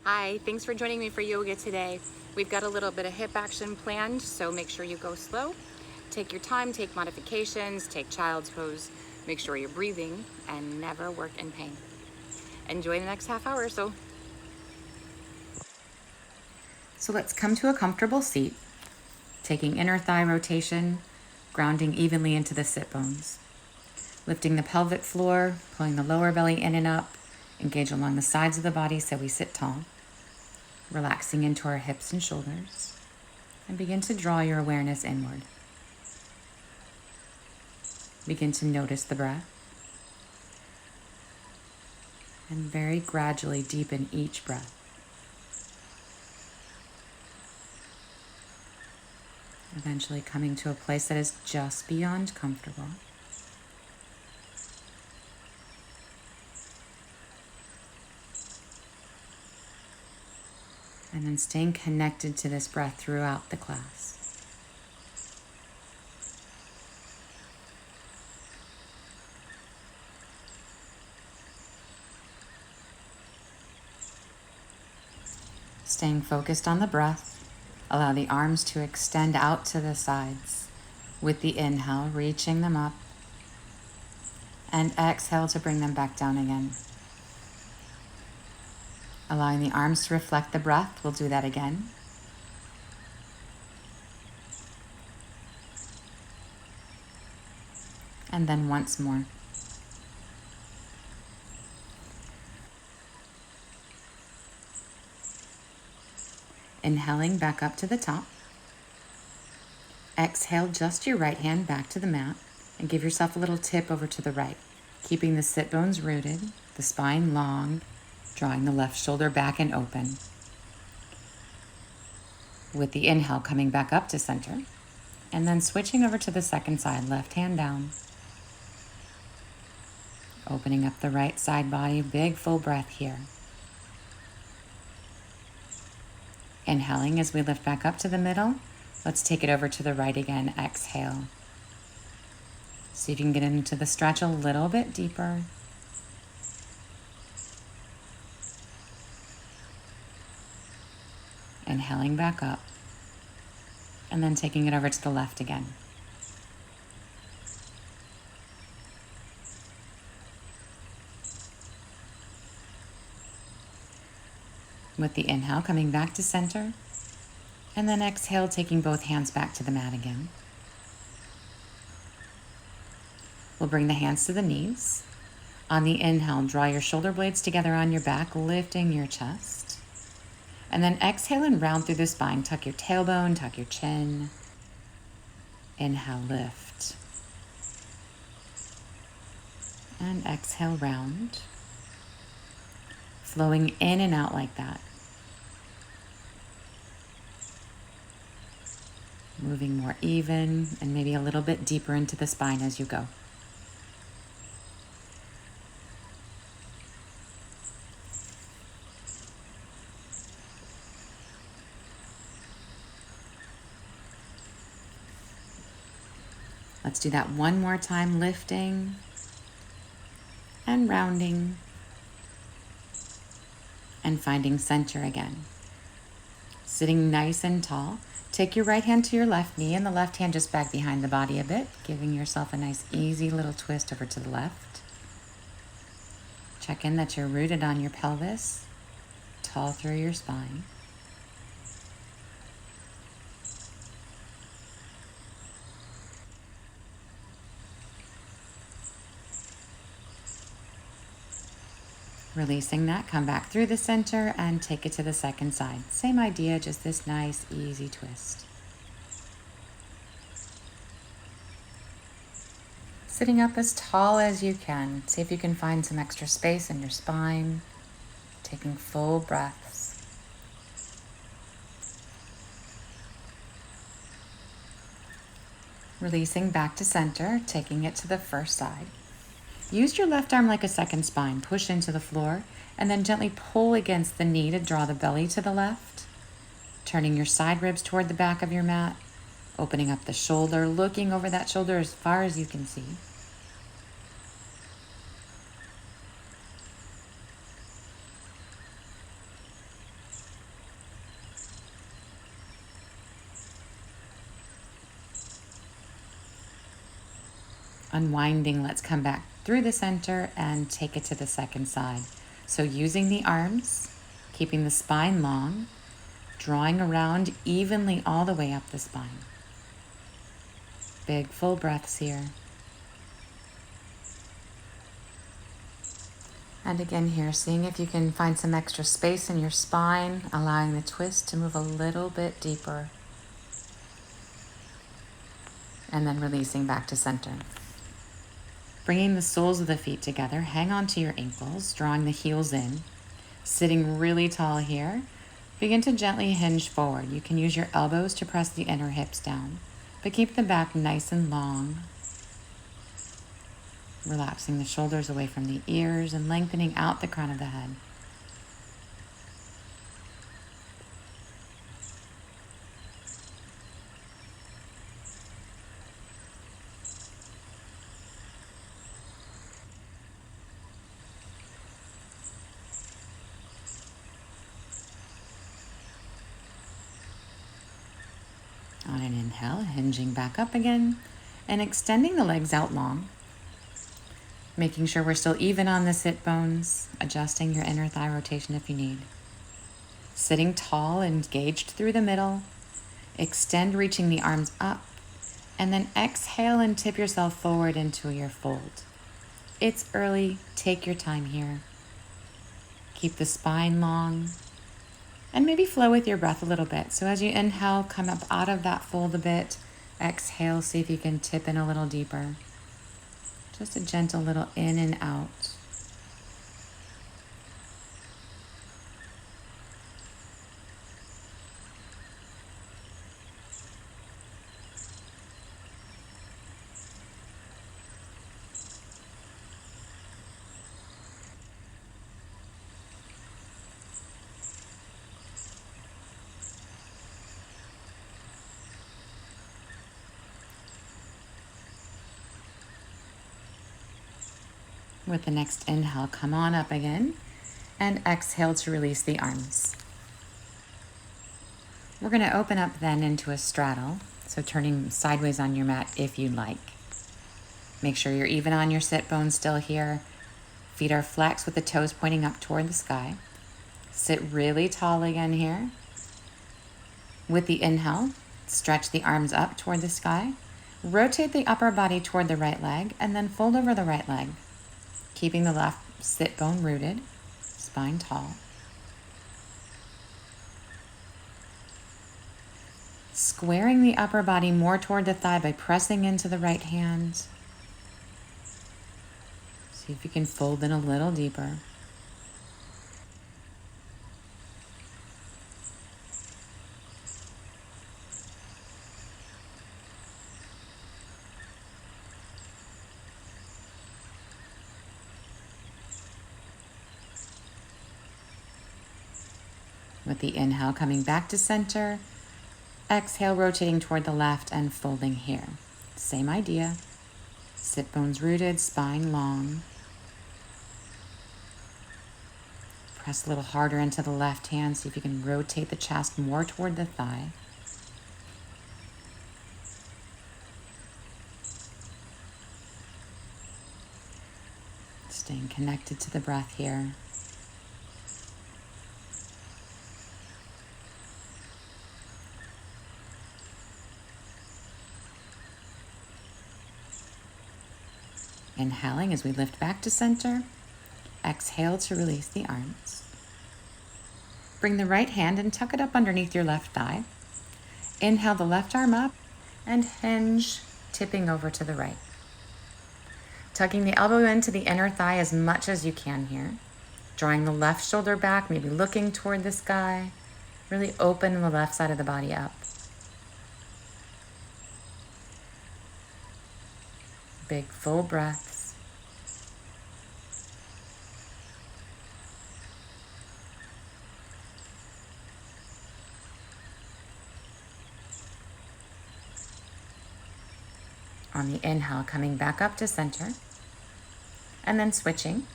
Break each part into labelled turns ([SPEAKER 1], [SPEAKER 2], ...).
[SPEAKER 1] Hi, thanks for joining me for yoga today. We've got a little bit of hip action planned, so make sure you go slow. Take your time, take modifications, take child's pose, make sure you're breathing, and never work in pain. Enjoy the next half hour or so. So let's come to a comfortable seat, taking inner thigh rotation, grounding evenly into the sit bones. Lifting the pelvic floor, pulling the lower belly in and up, engage along the sides of the body so we sit tall. Relaxing into our hips and shoulders, and begin to draw your awareness inward. Begin to notice the breath, and very gradually deepen each breath. Eventually coming to a place that is just beyond comfortable. And then staying connected to this breath throughout the class. Staying focused on the breath, allow the arms to extend out to the sides. With the inhale, reaching them up, and exhale to bring them back down again. Allowing the arms to reflect the breath, we'll do that again. And then once more. Inhaling back up to the top. Exhale just your right hand back to the mat and give yourself a little tip over to the right, keeping the sit bones rooted, the spine long, drawing the left shoulder back and open. With the inhale, coming back up to center, and then switching over to the second side, left hand down. Opening up the right side body, big full breath here. Inhaling as we lift back up to the middle. Let's take it over to the right again. Exhale. See if you can get into the stretch a little bit deeper. Inhaling back up. And then taking it over to the left again. With the inhale, coming back to center. And then exhale, taking both hands back to the mat again. We'll bring the hands to the knees. On the inhale, draw your shoulder blades together on your back, lifting your chest. And then exhale and round through the spine. Tuck your tailbone, tuck your chin. Inhale, lift. And exhale, round. Flowing in and out like that. Moving more even and maybe a little bit deeper into the spine as you go. Let's do that one more time, lifting and rounding and finding center again. Sitting nice and tall. Take your right hand to your left knee and the left hand just back behind the body a bit, giving yourself a nice easy little twist over to the left. Check in that you're rooted on your pelvis, tall through your spine. Releasing that, come back through the center and take it to the second side. Same idea, just this nice, easy twist. Sitting up as tall as you can. See if you can find some extra space in your spine. Taking full breaths. Releasing back to center, taking it to the first side. Use your left arm like a second spine. Push into the floor and then gently pull against the knee to draw the belly to the left. Turning your side ribs toward the back of your mat. Opening up the shoulder, looking over that shoulder as far as you can see. Unwinding, let's come back through the center and take it to the second side. So using the arms, keeping the spine long, drawing around evenly all the way up the spine. Big full breaths here. And again here, seeing if you can find some extra space in your spine, allowing the twist to move a little bit deeper. And then releasing back to center. Bringing the soles of the feet together, hang on to your ankles, drawing the heels in. Sitting really tall here, begin to gently hinge forward. You can use your elbows to press the inner hips down, but keep the back nice and long. Relaxing the shoulders away from the ears and lengthening out the crown of the head. On an inhale, hinging back up again and extending the legs out long. Making sure we're still even on the sit bones, adjusting your inner thigh rotation if you need. Sitting tall, engaged through the middle. Extend, reaching the arms up, and then exhale and tip yourself forward into your fold. It's early, take your time here. Keep the spine long, and maybe flow with your breath a little bit. So as you inhale, come up out of that fold a bit. Exhale, see if you can tip in a little deeper. Just a gentle little in and out. With the next inhale, come on up again, and exhale to release the arms. We're going to open up then into a straddle, so turning sideways on your mat if you'd like. Make sure you're even on your sit bones still here. Feet are flexed with the toes pointing up toward the sky. Sit really tall again here. With the inhale, stretch the arms up toward the sky. Rotate the upper body toward the right leg, and then fold over the right leg. Keeping the left sit bone rooted, spine tall. Squaring the upper body more toward the thigh by pressing into the right hand. See if you can fold in a little deeper. With the inhale, coming back to center. Exhale, rotating toward the left and folding here. Same idea. Sit bones rooted, spine long. Press a little harder into the left hand. See if you can rotate the chest more toward the thigh. Staying connected to the breath here. Inhaling as we lift back to center. Exhale to release the arms. Bring the right hand and tuck it up underneath your left thigh. Inhale the left arm up and hinge, tipping over to the right. Tucking the elbow into the inner thigh as much as you can here. Drawing the left shoulder back, maybe looking toward the sky. Really open the left side of the body up. Big full breaths. On the inhale, coming back up to center, and then switching.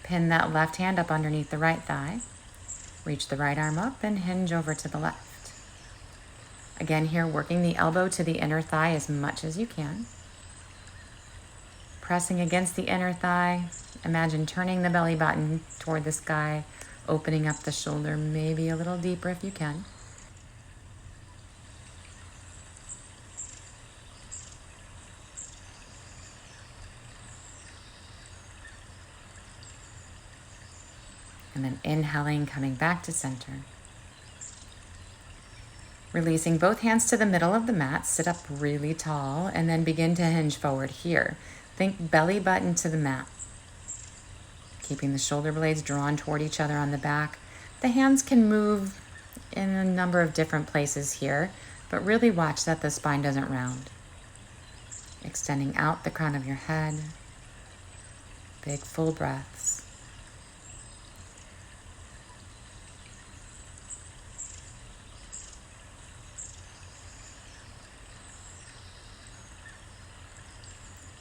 [SPEAKER 1] Pin that left hand up underneath the right thigh. Reach the right arm up and hinge over to the left. Again here, working the elbow to the inner thigh as much as you can. pressing against the inner thigh. Imagine turning the belly button toward the sky, opening up the shoulder, maybe a little deeper if you can. And then inhaling, coming back to center. Releasing both hands to the middle of the mat, sit up really tall, and then begin to hinge forward here. Think belly button to the mat. Keeping the shoulder blades drawn toward each other on the back. The hands can move in a number of different places here, but really watch that the spine doesn't round. Extending out the crown of your head. Big full breaths.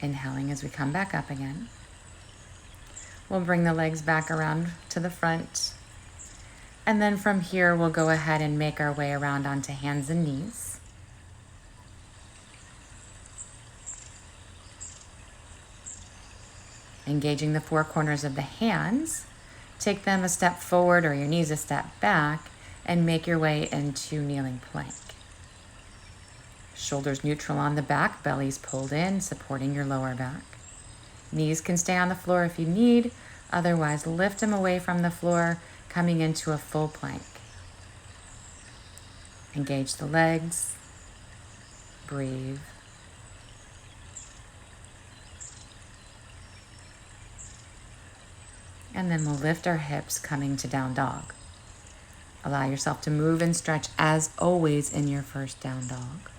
[SPEAKER 1] Inhaling as we come back up again. We'll bring the legs back around to the front. And then from here, we'll go ahead and make our way around onto hands and knees. Engaging the four corners of the hands, take them a step forward or your knees a step back and make your way into kneeling plank. Shoulders neutral on the back, belly's pulled in, supporting your lower back. Knees can stay on the floor if you need, otherwise lift them away from the floor, coming into a full plank. Engage the legs, breathe. And then we'll lift our hips, coming to down dog. Allow yourself to move and stretch as always in your first down dog.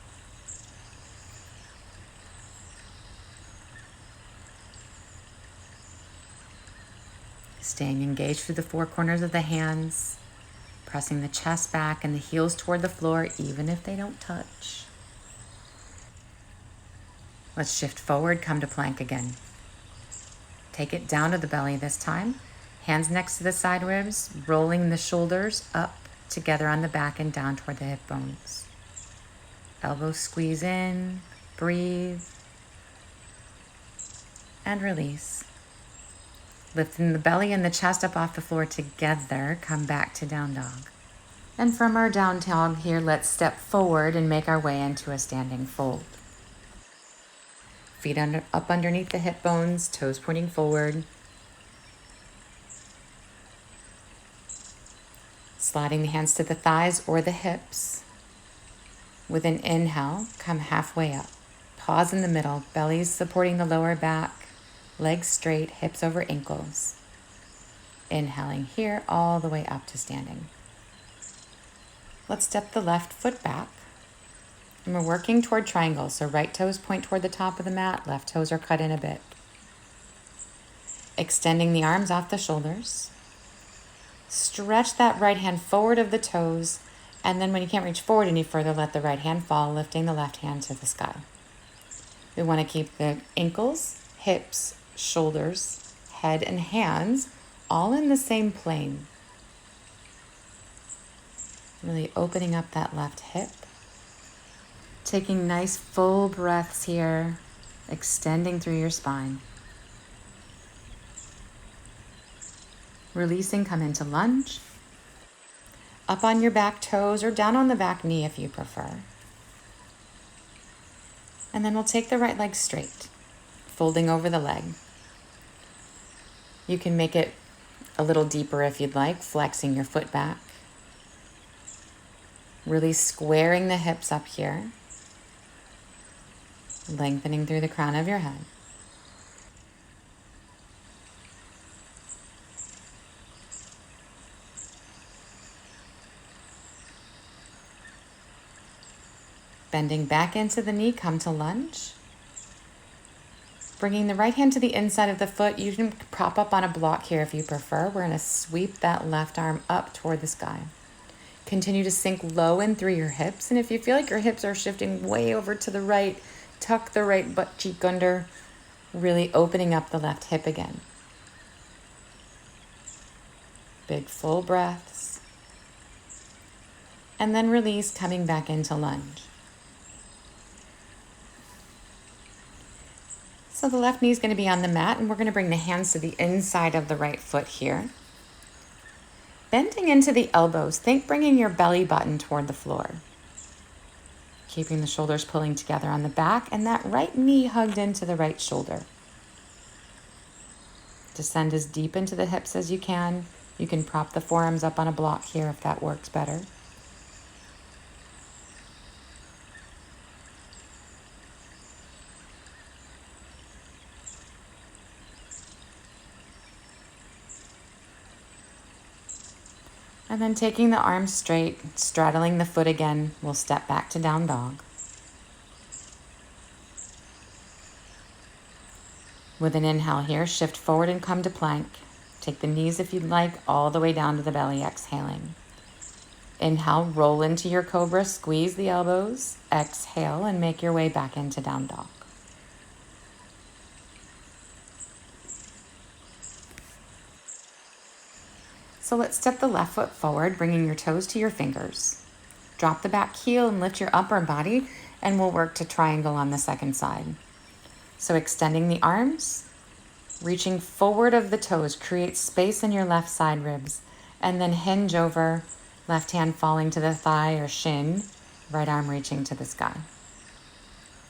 [SPEAKER 1] Staying engaged through the four corners of the hands, pressing the chest back and the heels toward the floor, even if they don't touch. Let's shift forward, come to plank again. Take it down to the belly this time. Hands next to the side ribs, rolling the shoulders up together on the back and down toward the hip bones. Elbows squeeze in, breathe, and release. Lifting the belly and the chest up off the floor together, come back to down dog. And from our down dog here, let's step forward and make our way into a standing fold. Feet up underneath the hip bones, toes pointing forward. Sliding the hands to the thighs or the hips. With an inhale, come halfway up. Pause in the middle, belly's supporting the lower back. Legs straight, hips over ankles. Inhaling here, all the way up to standing. Let's step the left foot back. And we're working toward triangle, so right toes point toward the top of the mat, left toes are cut in a bit. Extending the arms off the shoulders. Stretch that right hand forward of the toes, and then when you can't reach forward any further, let the right hand fall, lifting the left hand to the sky. We want to keep the ankles, hips, shoulders, head, and hands all in the same plane. Really opening up that left hip. Taking nice full breaths here, extending through your spine. Releasing, come into lunge. Up on your back toes or down on the back knee if you prefer. And then we'll take the right leg straight, folding over the leg. You can make it a little deeper if you'd like, flexing your foot back. Really squaring the hips up here. Lengthening through the crown of your head. Bending back into the knee, come to lunge. Bringing the right hand to the inside of the foot. You can prop up on a block here if you prefer. We're going to sweep that left arm up toward the sky. Continue to sink low in through your hips. And if you feel like your hips are shifting way over to the right, tuck the right butt cheek under, really opening up the left hip again. Big full breaths. And then release, coming back into lunge. So the left knee is going to be on the mat, and we're going to bring the hands to the inside of the right foot here. Bending into the elbows, think bringing your belly button toward the floor. Keeping the shoulders pulling together on the back and that right knee hugged into the right shoulder. Descend as deep into the hips as you can. You can prop the forearms up on a block here if that works better. And then taking the arms straight, straddling the foot again, we'll step back to down dog. With an inhale here, shift forward and come to plank. Take the knees if you'd like, all the way down to the belly, exhaling. Inhale, roll into your cobra, squeeze the elbows. Exhale and make your way back into down dog. So let's step the left foot forward, bringing your toes to your fingers. Drop the back heel and lift your upper body, and we'll work to triangle on the second side. So extending the arms, reaching forward of the toes, create space in your left side ribs, and then hinge over, left hand falling to the thigh or shin, right arm reaching to the sky.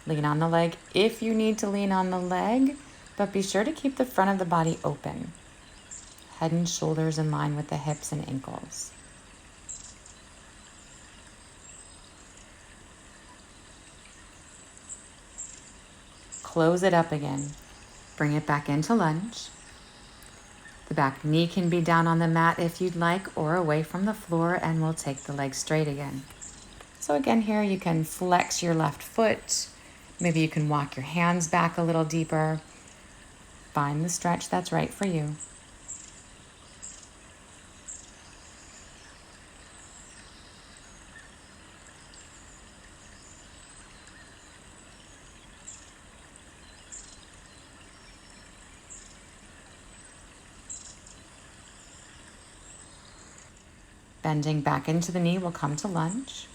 [SPEAKER 1] Lean on the leg if you need to lean on the leg, but be sure to keep the front of the body open. Head and shoulders in line with the hips and ankles. Close it up again. Bring it back into lunge. The back knee can be down on the mat if you'd like, or away from the floor, and we'll take the leg straight again. So again here you can flex your left foot. Maybe you can walk your hands back a little deeper. Find the stretch that's right for you. Bending back into the knee, we'll come to lunge.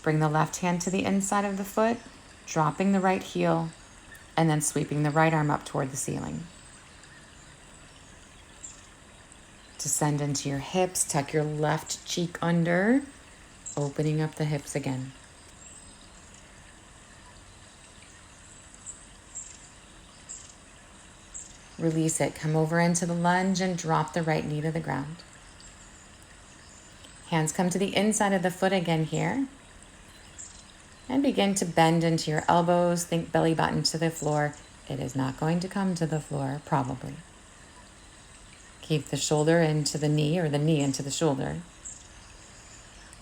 [SPEAKER 1] Bring the left hand to the inside of the foot, dropping the right heel, and then sweeping the right arm up toward the ceiling. Descend into your hips, tuck your left cheek under, opening up the hips again. Release it, come over into the lunge and drop the right knee to the ground. Hands come to the inside of the foot again here. And begin to bend into your elbows. Think belly button to the floor. It is not going to come to the floor, probably. Keep the shoulder into the knee or the knee into the shoulder.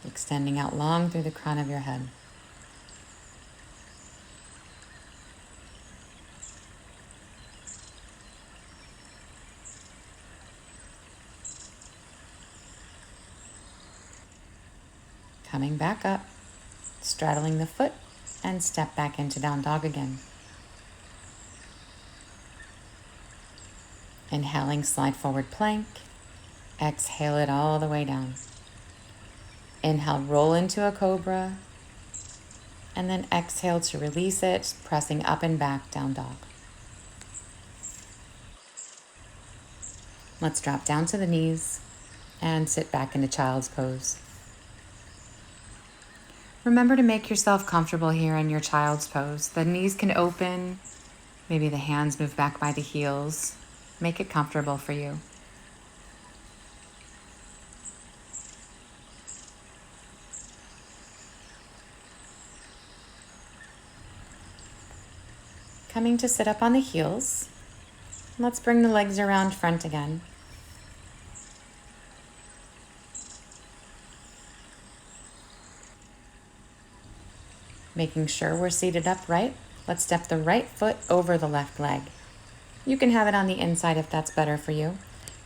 [SPEAKER 1] Extending out long through the crown of your head. Coming back up, straddling the foot, and step back into down dog again. Inhaling, slide forward plank. Exhale it all the way down. Inhale, roll into a cobra. And then exhale to release it, pressing up and back, down dog. Let's drop down to the knees and sit back into child's pose. Remember to make yourself comfortable here in your child's pose. The knees can open, maybe the hands move back by the heels. Make it comfortable for you. Coming to sit up on the heels. Let's bring the legs around front again. Making sure we're seated upright, let's step the right foot over the left leg. You can have it on the inside if that's better for you.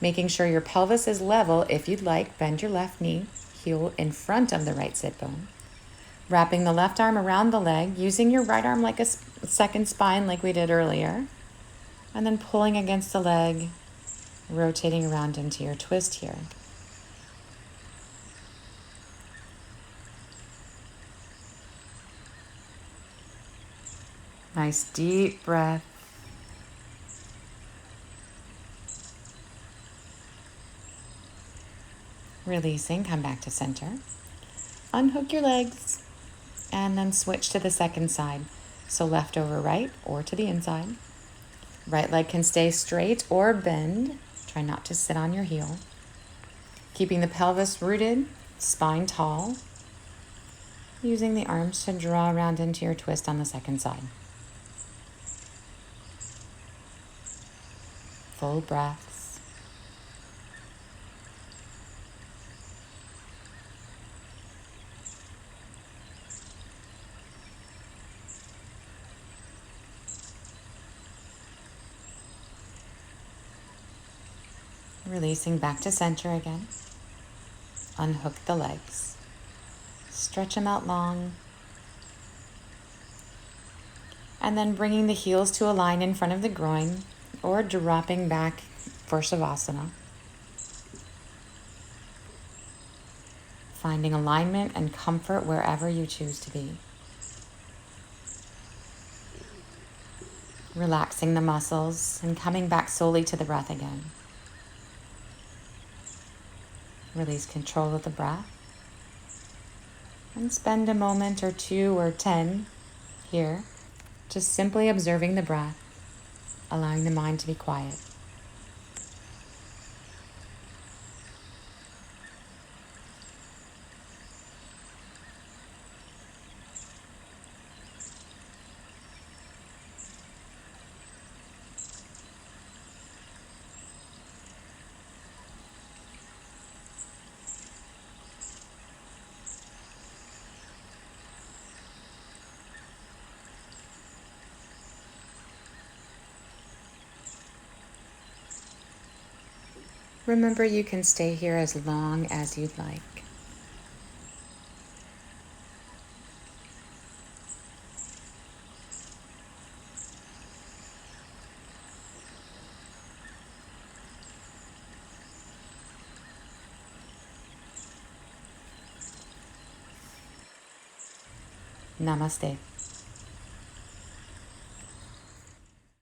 [SPEAKER 1] Making sure your pelvis is level. If you'd like, bend your left knee, heel in front of the right sit bone. Wrapping the left arm around the leg, using your right arm like a second spine like we did earlier. And then pulling against the leg, rotating around into your twist here. Nice deep breath. Releasing, come back to center. Unhook your legs and then switch to the second side. So left over right or to the inside. Right leg can stay straight or bend. Try not to sit on your heel. Keeping the pelvis rooted, spine tall. Using the arms to draw around into your twist on the second side. Full breaths. Releasing back to center again. Unhook the legs. Stretch them out long. And then bringing the heels to a line in front of the groin or dropping back for Shavasana. Finding alignment and comfort wherever you choose to be. Relaxing the muscles and coming back solely to the breath again. Release control of the breath. And spend a moment or 2 or 10 here, just simply observing the breath, allowing the mind to be quiet. Remember, you can stay here as long as you'd like. Namaste.